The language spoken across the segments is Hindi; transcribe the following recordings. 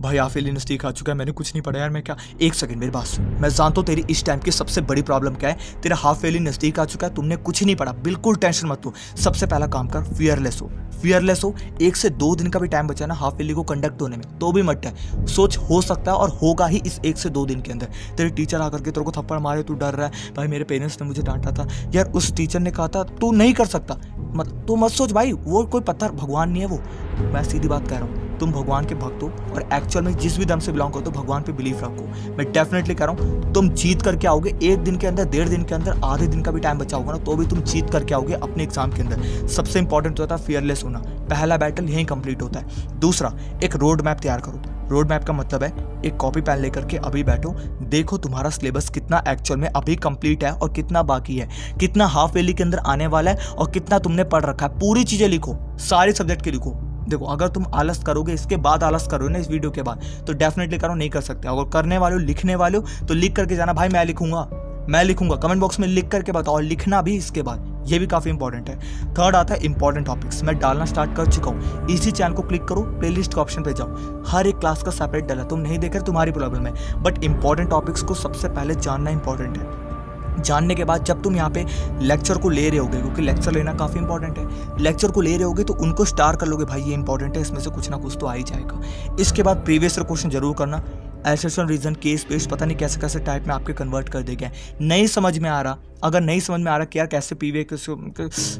भाई हाफ ईयरली नज़दीक आ चुका है, मैंने कुछ नहीं पढ़ा यार। मैं क्या, एक सेकंड मेरी बात सुन। मैं जानता हूँ तेरी इस टाइम की सबसे बड़ी प्रॉब्लम क्या है। तेरा हाफ ईयरली नज़दीक आ चुका है, तुमने कुछ नहीं पढ़ा, बिल्कुल टेंशन मत लो। सबसे पहला काम कर, फियरलेस हो। फियरलेस हो। 1 से 2 दिन का भी टाइम बचा ना हाफ ईयरली को कंडक्ट होने में, तो भी मत है। सोच, हो सकता है और होगा ही इस 1 से 2 दिन के अंदर। तेरे टीचर आकर के तेरे को थप्पड़ मारे, तू डर रहा है, भाई मेरे पेरेंट्स ने मुझे डांटा था यार, उस टीचर ने कहा था तू नहीं कर सकता। तो मत सोच भाई, वो कोई पत्थर भगवान नहीं है वो। मैं सीधी बात कह रहा हूँ, तुम भगवान के भक्त हो और एक्चुअल में जिस भी धर्म से बिलोंग करते हो भगवान पे बिलीफ रखो। मैं डेफिनेटली कह रहा हूँ तुम जीत करके आओगे। 1 दिन के अंदर, 1.5 दिन के अंदर, आधे दिन का भी टाइम बचा होगा ना, तो भी तुम जीत करके आओगे अपने एग्जाम के अंदर। सबसे इंपॉर्टेंट होता है फियरलेस होना। पहला बैटल यहीं कंप्लीट होता है। दूसरा, एक रोड मैप तैयार करो। रोड मैप का मतलब है एक कॉपी पेन लेकर के अभी बैठो, देखो तुम्हारा सिलेबस कितना एक्चुअल में अभी कंप्लीट है और कितना बाकी है, कितना हाफ ईयरली के अंदर आने वाला है और कितना तुमने पढ़ रखा है। पूरी चीजें लिखो, सारे सब्जेक्ट के लिखो। देखो, अगर तुम आलस करोगे, इसके बाद आलस करोगे ना इस वीडियो के बाद, तो डेफिनेटली करो, नहीं कर सकते। अगर करने वाले हो, लिखने वाले हो, तो लिख करके जाना, भाई मैं लिखूंगा, कमेंट बॉक्स में लिख करके बताओ, और लिखना भी इसके बाद, ये भी काफी इंपॉर्टेंट है। थर्ड आता है इंपॉर्टेंट टॉपिक्स। मैं डालना स्टार्ट कर चुका हूँ, इसी चैनल को क्लिक करो, प्लेलिस्ट के ऑप्शन पे जाओ, हर एक क्लास का सेपरेट डाला। तुम नहीं देख रहे, तुम्हारी प्रॉब्लम है, बट इंपॉर्टेंट टॉपिक्स को सबसे पहले जानना इंपॉर्टेंट है। जानने के बाद जब तुम यहाँ पे लेक्चर को ले रहे होगे, क्योंकि लेक्चर लेना काफ़ी इंपॉर्टेंट है, लेक्चर को ले रहे होगे तो उनको स्टार कर लोगे, भाई ये इंपॉर्टेंट है, इसमें से कुछ ना कुछ तो आ ही जाएगा। इसके बाद प्रीवियस ईयर क्वेश्चन जरूर करना। एसेशन, रीजन, केस बेस्ड, पता नहीं कैसे कैसे टाइप में आपके कन्वर्ट कर देंगे। नहीं समझ में आ रहा, अगर नहीं समझ में आ रहा कि यार कैसे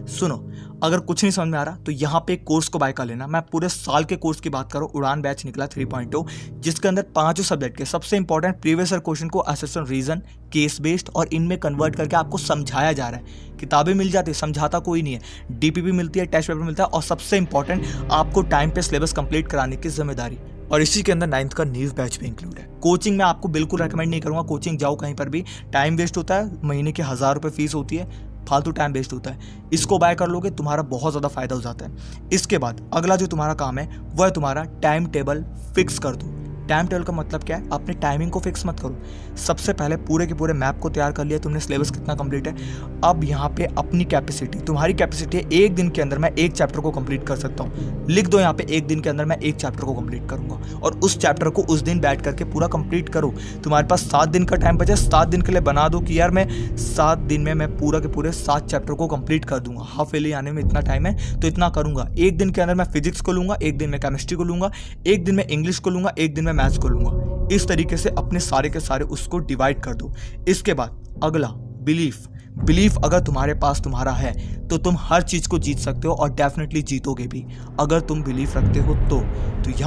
सुनो, अगर कुछ नहीं समझ में आ रहा तो यहाँ पे एक कोर्स को बाय कर लेना। मैं पूरे साल के कोर्स की बात करूँ, उड़ान बैच निकला 3.0, जिसके अंदर 5 सब्जेक्ट के सबसे इंपॉर्टेंट प्रीवियस ईयर क्वेश्चन को एसेशन, रीजन, केस बेस्ड और इनमें कन्वर्ट करके आपको समझाया जा रहा है। किताबें मिल जाती है, समझाता कोई नहीं है, डीपीपी मिलती है, टेस्ट पेपर मिलता है, और सबसे इंपॉर्टेंट आपको टाइम पे सिलेबस कंप्लीट कराने की जिम्मेदारी। और इसी के अंदर 9th का नीव बैच भी इंक्लूड है। कोचिंग मैं आपको बिल्कुल रेकमेंड नहीं करूंगा, कोचिंग जाओ कहीं पर भी, टाइम वेस्ट होता है, महीने के 1000 रुपये फीस होती है, फालतू टाइम वेस्ट होता है। इसको बाय कर लोगे, तुम्हारा बहुत ज़्यादा फायदा हो जाता है। इसके बाद अगला जो तुम्हारा काम है वह है तुम्हारा टाइम टेबल फिक्स कर दो। टाइम टेबल का मतलब क्या है, अपने टाइमिंग को फिक्स मत करो। सबसे पहले पूरे के पूरे मैप को तैयार कर लिया तुमने, सिलेबस कितना कंप्लीट है। अब यहाँ पे अपनी कैपेसिटी, तुम्हारी कैपेसिटी है 1 दिन के अंदर मैं 1 चैप्टर को कंप्लीट कर सकता हूँ। लिख दो यहाँ पे 1 दिन के अंदर मैं 1 चैप्टर को कंप्लीट करूंगा, और उस चैप्टर को उस दिन बैठ करके पूरा कंप्लीट करो। तुम्हारे पास 7 दिन का टाइम बचे, 7 दिन के लिए बना दो कि यार मैं 7 दिन में मैं पूरा के पूरे 7 चैप्टर को कंप्लीट कर दूंगा। हाफ ईयरली आने में इतना टाइम है तो इतना करूंगा। 1 दिन के अंदर मैं फिजिक्स को लूंगा, 1 दिन में केमिस्ट्री को लूंगा, 1 दिन में इंग्लिश को लूंगा, 1 दिन में मैथ्स को लूंगा। इस तरीके से अपने सारे के सारे उसको डिवाइड कर दो। इसके बाद अगला बिलीफ अगर तुम्हारे पास तुम्हारा है तो तुम हर चीज को जीत सकते हो, और डेफिनेटली जीतोगे भी अगर तुम बिलीफ रखते हो तो यहाँ